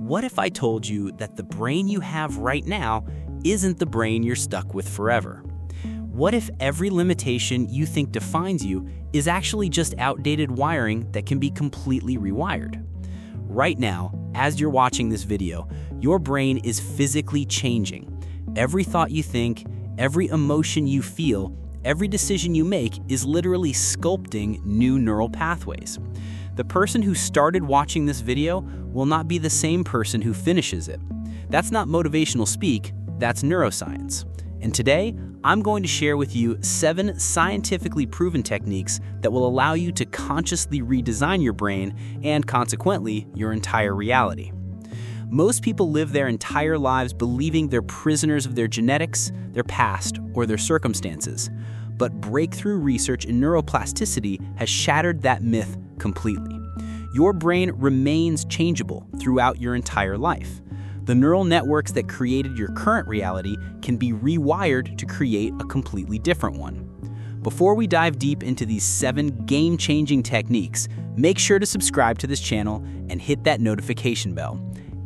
What if I told you that the brain you have right now isn't the brain you're stuck with forever? What if every limitation you think defines you is actually just outdated wiring that can be completely rewired? Right now, as you're watching this video, your brain is physically changing. Every thought you think, every emotion you feel, every decision you make is literally sculpting new neural pathways. The person who started watching this video will not be the same person who finishes it. That's not motivational speak, that's neuroscience. And today, I'm going to share with you 7 scientifically proven techniques that will allow you to consciously redesign your brain and, consequently, your entire reality. Most people live their entire lives believing they're prisoners of their genetics, their past, or their circumstances. But breakthrough research in neuroplasticity has shattered that myth completely. Your brain remains changeable throughout your entire life. The neural networks that created your current reality can be rewired to create a completely different one. Before we dive deep into these 7 game-changing techniques, make sure to subscribe to this channel and hit that notification bell.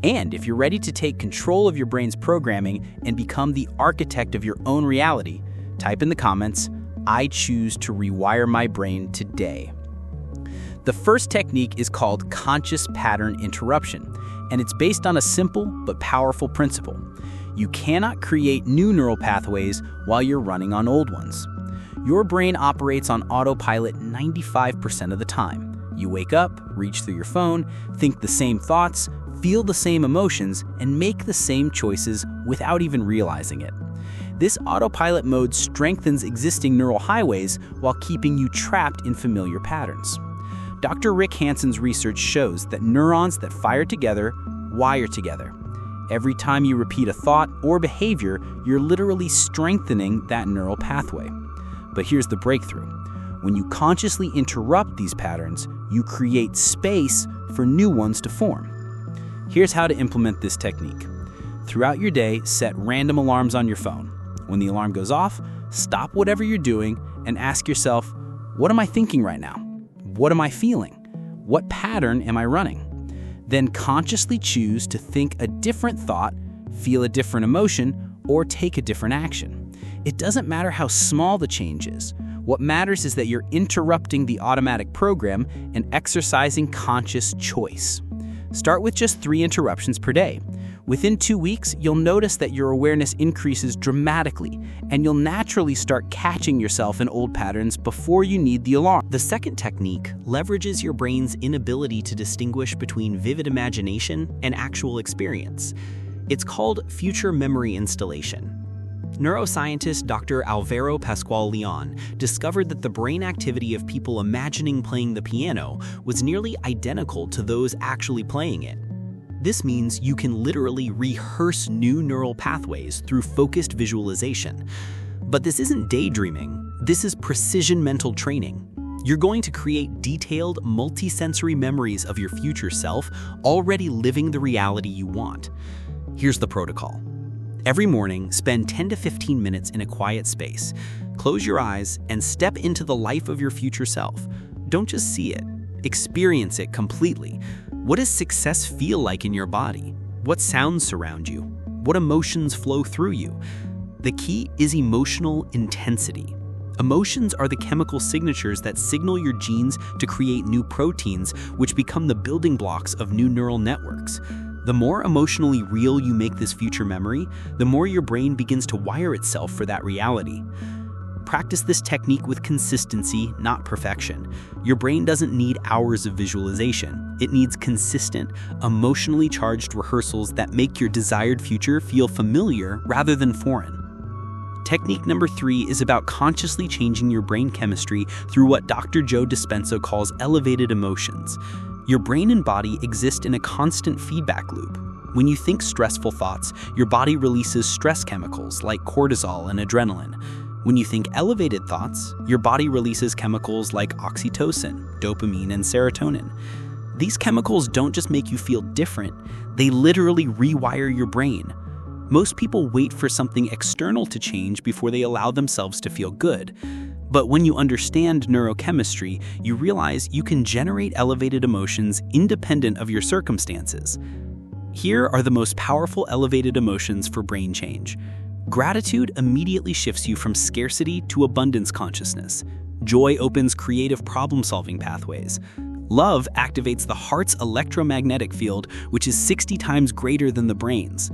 And if you're ready to take control of your brain's programming and become the architect of your own reality, type in the comments, "I choose to rewire my brain today." The first technique is called conscious pattern interruption, and it's based on a simple but powerful principle. You cannot create new neural pathways while you're running on old ones. Your brain operates on autopilot 95% of the time. You wake up, reach through your phone, think the same thoughts, feel the same emotions, and make the same choices without even realizing it. This autopilot mode strengthens existing neural highways while keeping you trapped in familiar patterns. Dr. Rick Hanson's research shows that neurons that fire together wire together. Every time you repeat a thought or behavior, you're literally strengthening that neural pathway. But here's the breakthrough. When you consciously interrupt these patterns, you create space for new ones to form. Here's how to implement this technique. Throughout your day, set random alarms on your phone. When the alarm goes off, stop whatever you're doing and ask yourself, what am I thinking right now? What am I feeling? What pattern am I running? Then consciously choose to think a different thought, feel a different emotion, or take a different action. It doesn't matter how small the change is. What matters is that you're interrupting the automatic program and exercising conscious choice. Start with just 3 interruptions per day. Within 2 weeks, you'll notice that your awareness increases dramatically, and you'll naturally start catching yourself in old patterns before you need the alarm. The second technique leverages your brain's inability to distinguish between vivid imagination and actual experience. It's called future memory installation. Neuroscientist Dr. Alvaro Pascual-Leon discovered that the brain activity of people imagining playing the piano was nearly identical to those actually playing it. This means you can literally rehearse new neural pathways through focused visualization. But this isn't daydreaming, this is precision mental training. You're going to create detailed, multisensory memories of your future self, already living the reality you want. Here's the protocol. Every morning, spend 10 to 15 minutes in a quiet space. Close your eyes and step into the life of your future self. Don't just see it, experience it completely. What does success feel like in your body? What sounds surround you? What emotions flow through you? The key is emotional intensity. Emotions are the chemical signatures that signal your genes to create new proteins, which become the building blocks of new neural networks. The more emotionally real you make this future memory, the more your brain begins to wire itself for that reality. Practice this technique with consistency, not perfection. Your brain doesn't need hours of visualization. It needs consistent, emotionally charged rehearsals that make your desired future feel familiar rather than foreign. Technique number 3 is about consciously changing your brain chemistry through what Dr. Joe Dispenza calls elevated emotions. Your brain and body exist in a constant feedback loop. When you think stressful thoughts, your body releases stress chemicals like cortisol and adrenaline. When you think elevated thoughts, your body releases chemicals like oxytocin, dopamine, and serotonin. These chemicals don't just make you feel different, they literally rewire your brain. Most people wait for something external to change before they allow themselves to feel good. But when you understand neurochemistry, you realize you can generate elevated emotions independent of your circumstances. Here are the most powerful elevated emotions for brain change. Gratitude immediately shifts you from scarcity to abundance consciousness. Joy opens creative problem-solving pathways. Love activates the heart's electromagnetic field, which is 60 times greater than the brain's.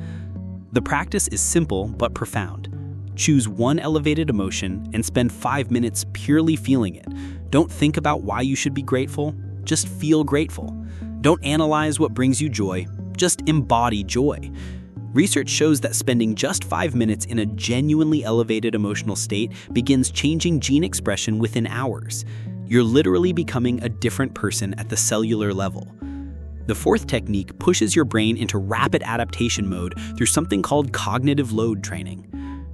The practice is simple but profound. Choose one elevated emotion and spend 5 minutes purely feeling it. Don't think about why you should be grateful, just feel grateful. Don't analyze what brings you joy, just embody joy. Research shows that spending just 5 minutes in a genuinely elevated emotional state begins changing gene expression within hours. You're literally becoming a different person at the cellular level. The fourth technique pushes your brain into rapid adaptation mode through something called cognitive load training.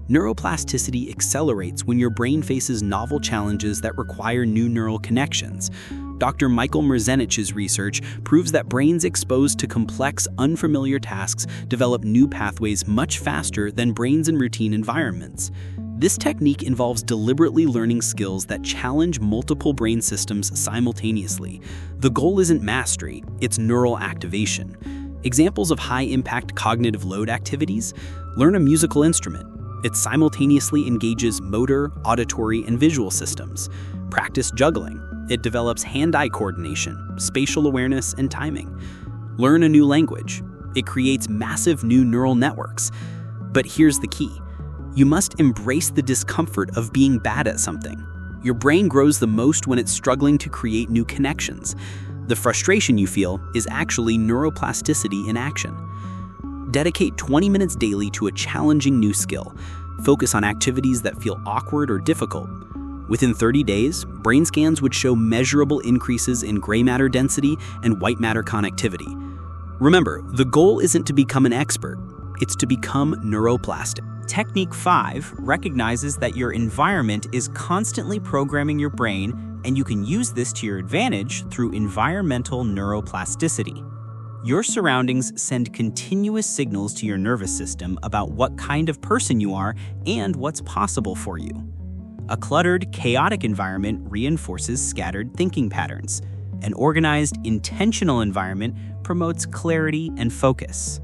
Neuroplasticity accelerates when your brain faces novel challenges that require new neural connections. Dr. Michael Merzenich's research proves that brains exposed to complex, unfamiliar tasks develop new pathways much faster than brains in routine environments. This technique involves deliberately learning skills that challenge multiple brain systems simultaneously. The goal isn't mastery, it's neural activation. Examples of high-impact cognitive load activities: learn a musical instrument. It simultaneously engages motor, auditory, and visual systems. Practice juggling. It develops hand-eye coordination, spatial awareness, and timing. Learn a new language. It creates massive new neural networks. But here's the key. You must embrace the discomfort of being bad at something. Your brain grows the most when it's struggling to create new connections. The frustration you feel is actually neuroplasticity in action. Dedicate 20 minutes daily to a challenging new skill. Focus on activities that feel awkward or difficult. Within 30 days, brain scans would show measurable increases in gray matter density and white matter connectivity. Remember, the goal isn't to become an expert, it's to become neuroplastic. Technique 5 recognizes that your environment is constantly programming your brain, and you can use this to your advantage through environmental neuroplasticity. Your surroundings send continuous signals to your nervous system about what kind of person you are and what's possible for you. A cluttered, chaotic environment reinforces scattered thinking patterns. An organized, intentional environment promotes clarity and focus.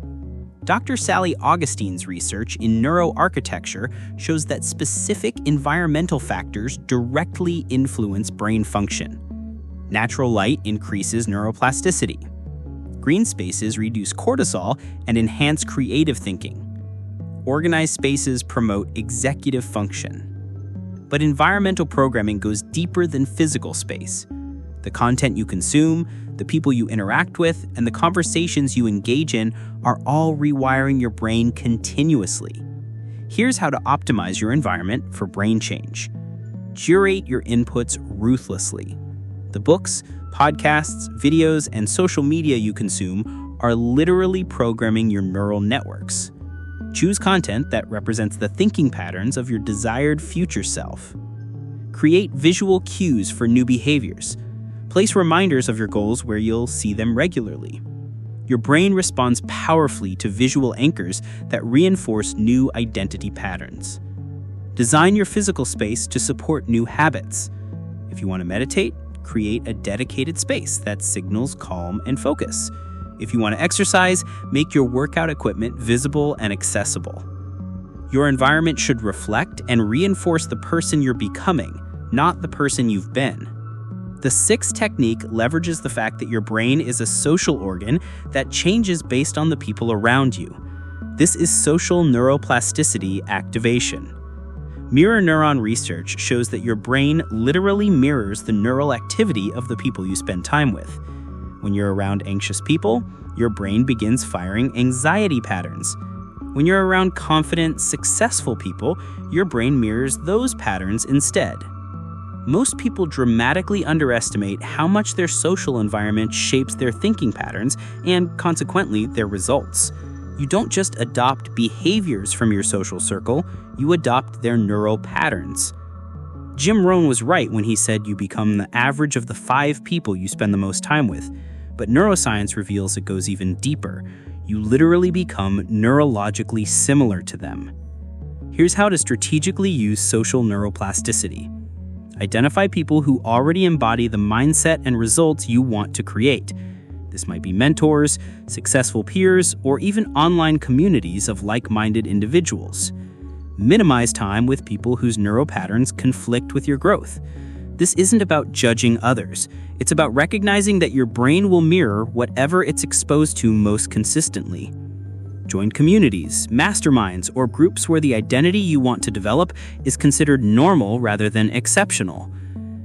Dr. Sally Augustine's research in neuroarchitecture shows that specific environmental factors directly influence brain function. Natural light increases neuroplasticity. Green spaces reduce cortisol and enhance creative thinking. Organized spaces promote executive function. But environmental programming goes deeper than physical space. The content you consume, the people you interact with, and the conversations you engage in are all rewiring your brain continuously. Here's how to optimize your environment for brain change. Curate your inputs ruthlessly. The books, podcasts, videos, and social media you consume are literally programming your neural networks. Choose content that represents the thinking patterns of your desired future self. Create visual cues for new behaviors. Place reminders of your goals where you'll see them regularly. Your brain responds powerfully to visual anchors that reinforce new identity patterns. Design your physical space to support new habits. If you want to meditate, create a dedicated space that signals calm and focus. If you want to exercise, make your workout equipment visible and accessible. Your environment should reflect and reinforce the person you're becoming, not the person you've been. The sixth technique leverages the fact that your brain is a social organ that changes based on the people around you. This is social neuroplasticity activation. Mirror neuron research shows that your brain literally mirrors the neural activity of the people you spend time with. When you're around anxious people, your brain begins firing anxiety patterns. When you're around confident, successful people, your brain mirrors those patterns instead. Most people dramatically underestimate how much their social environment shapes their thinking patterns and, consequently, their results. You don't just adopt behaviors from your social circle, you adopt their neural patterns. Jim Rohn was right when he said you become the average of the 5 people you spend the most time with. But neuroscience reveals it goes even deeper. You literally become neurologically similar to them. Here's how to strategically use social neuroplasticity. Identify people who already embody the mindset and results you want to create. This might be mentors, successful peers, or even online communities of like-minded individuals. Minimize time with people whose neural patterns conflict with your growth. This isn't about judging others. It's about recognizing that your brain will mirror whatever it's exposed to most consistently. Join communities, masterminds, or groups where the identity you want to develop is considered normal rather than exceptional.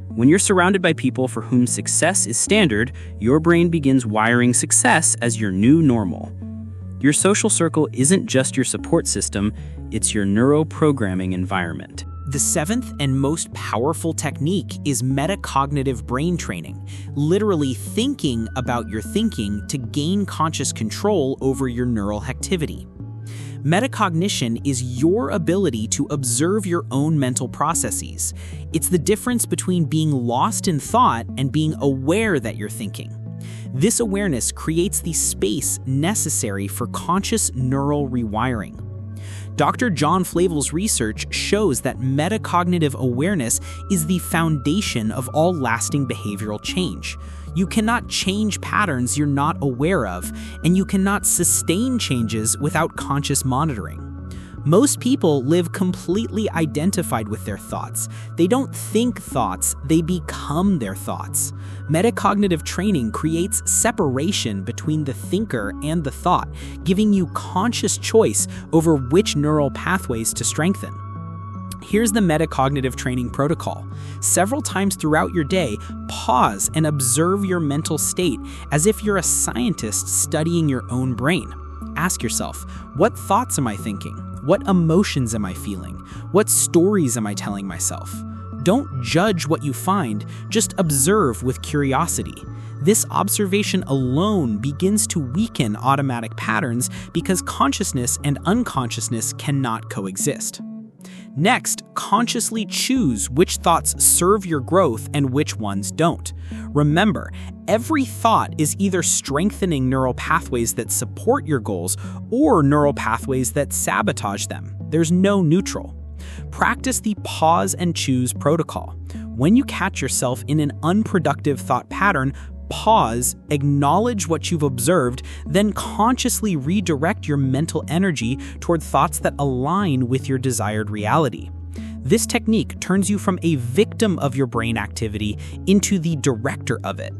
When you're surrounded by people for whom success is standard, your brain begins wiring success as your new normal. Your social circle isn't just your support system, it's your neuroprogramming environment. The seventh and most powerful technique is metacognitive brain training, literally thinking about your thinking to gain conscious control over your neural activity. Metacognition is your ability to observe your own mental processes. It's the difference between being lost in thought and being aware that you're thinking. This awareness creates the space necessary for conscious neural rewiring. Dr. John Flavel's research shows that metacognitive awareness is the foundation of all lasting behavioral change. You cannot change patterns you're not aware of, and you cannot sustain changes without conscious monitoring. Most people live completely identified with their thoughts. They don't think thoughts, they become their thoughts. Metacognitive training creates separation between the thinker and the thought, giving you conscious choice over which neural pathways to strengthen. Here's the metacognitive training protocol. Several times throughout your day, pause and observe your mental state as if you're a scientist studying your own brain. Ask yourself, what thoughts am I thinking? What emotions am I feeling? What stories am I telling myself? Don't judge what you find, just observe with curiosity. This observation alone begins to weaken automatic patterns because consciousness and unconsciousness cannot coexist. Next, consciously choose which thoughts serve your growth and which ones don't. Remember, every thought is either strengthening neural pathways that support your goals or neural pathways that sabotage them. There's no neutral. Practice the pause and choose protocol. When you catch yourself in an unproductive thought pattern, pause, acknowledge what you've observed, then consciously redirect your mental energy toward thoughts that align with your desired reality. This technique turns you from a victim of your brain activity into the director of it.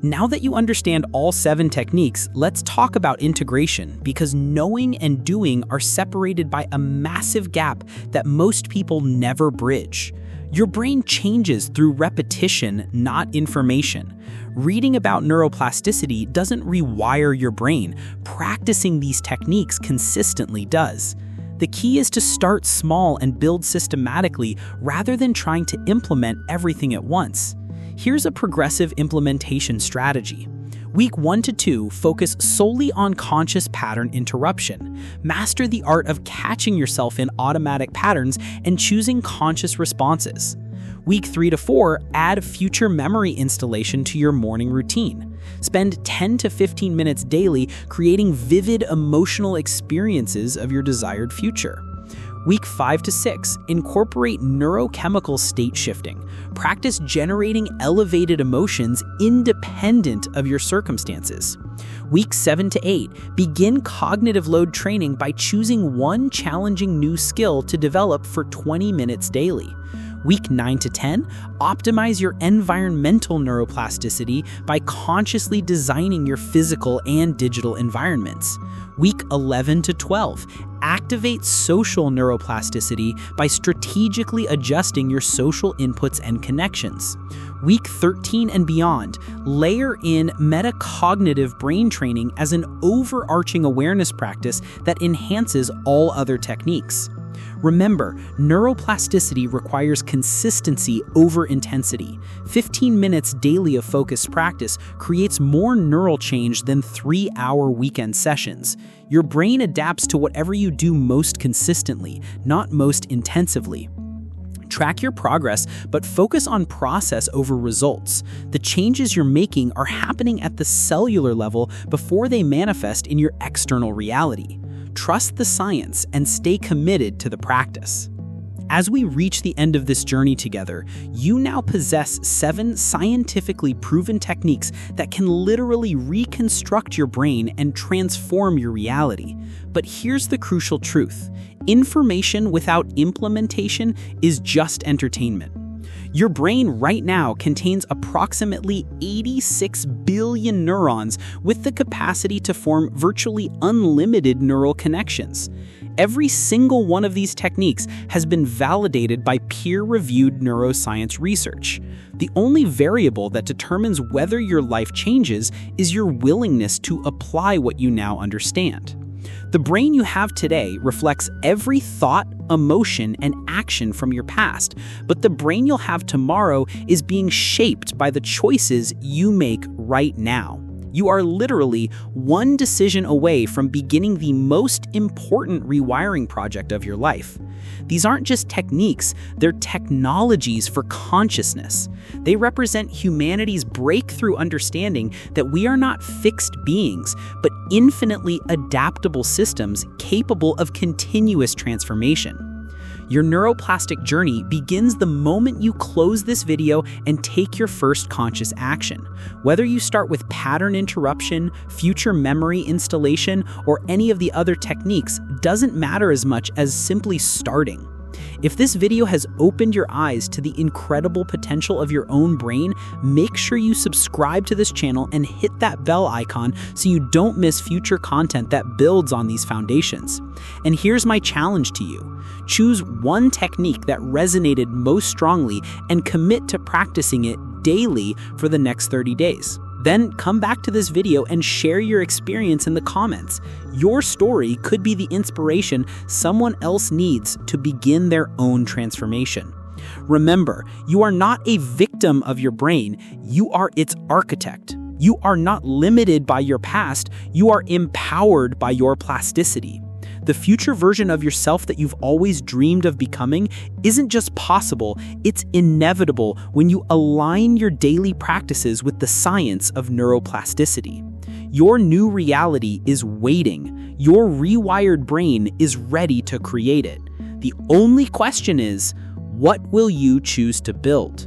Now that you understand all 7 techniques, let's talk about integration, because knowing and doing are separated by a massive gap that most people never bridge. Your brain changes through repetition, not information. Reading about neuroplasticity doesn't rewire your brain. Practicing these techniques consistently does. The key is to start small and build systematically rather than trying to implement everything at once. Here's a progressive implementation strategy. Week 1 to 2, focus solely on conscious pattern interruption. Master the art of catching yourself in automatic patterns and choosing conscious responses. Week 3 to 4, add future memory installation to your morning routine. Spend 10 to 15 minutes daily creating vivid emotional experiences of your desired future. Week 5 to 6, incorporate neurochemical state shifting. Practice generating elevated emotions independent of your circumstances. Week 7 to 8, begin cognitive load training by choosing one challenging new skill to develop for 20 minutes daily. Week 9 to 10, optimize your environmental neuroplasticity by consciously designing your physical and digital environments. Week 11 to 12, activate social neuroplasticity by strategically adjusting your social inputs and connections. Week 13 and beyond, layer in metacognitive brain training as an overarching awareness practice that enhances all other techniques. Remember, neuroplasticity requires consistency over intensity. 15 minutes daily of focused practice creates more neural change than 3-hour weekend sessions. Your brain adapts to whatever you do most consistently, not most intensively. Track your progress, but focus on process over results. The changes you're making are happening at the cellular level before they manifest in your external reality. Trust the science and stay committed to the practice. As we reach the end of this journey together, you now possess 7 scientifically proven techniques that can literally reconstruct your brain and transform your reality. But here's the crucial truth: information without implementation is just entertainment. Your brain right now contains approximately 86 billion neurons with the capacity to form virtually unlimited neural connections. Every single one of these techniques has been validated by peer-reviewed neuroscience research. The only variable that determines whether your life changes is your willingness to apply what you now understand. The brain you have today reflects every thought, emotion, and action from your past, but the brain you'll have tomorrow is being shaped by the choices you make right now. You are literally one decision away from beginning the most important rewiring project of your life. These aren't just techniques, they're technologies for consciousness. They represent humanity's breakthrough understanding that we are not fixed beings, but infinitely adaptable systems capable of continuous transformation. Your neuroplastic journey begins the moment you close this video and take your first conscious action. Whether you start with pattern interruption, future memory installation, or any of the other techniques doesn't matter as much as simply starting. If this video has opened your eyes to the incredible potential of your own brain, make sure you subscribe to this channel and hit that bell icon so you don't miss future content that builds on these foundations. And here's my challenge to you. Choose one technique that resonated most strongly and commit to practicing it daily for the next 30 days. Then come back to this video and share your experience in the comments. Your story could be the inspiration someone else needs to begin their own transformation. Remember, you are not a victim of your brain, you are its architect. You are not limited by your past, you are empowered by your plasticity. The future version of yourself that you've always dreamed of becoming isn't just possible, it's inevitable when you align your daily practices with the science of neuroplasticity. Your new reality is waiting. Your rewired brain is ready to create it. The only question is, what will you choose to build?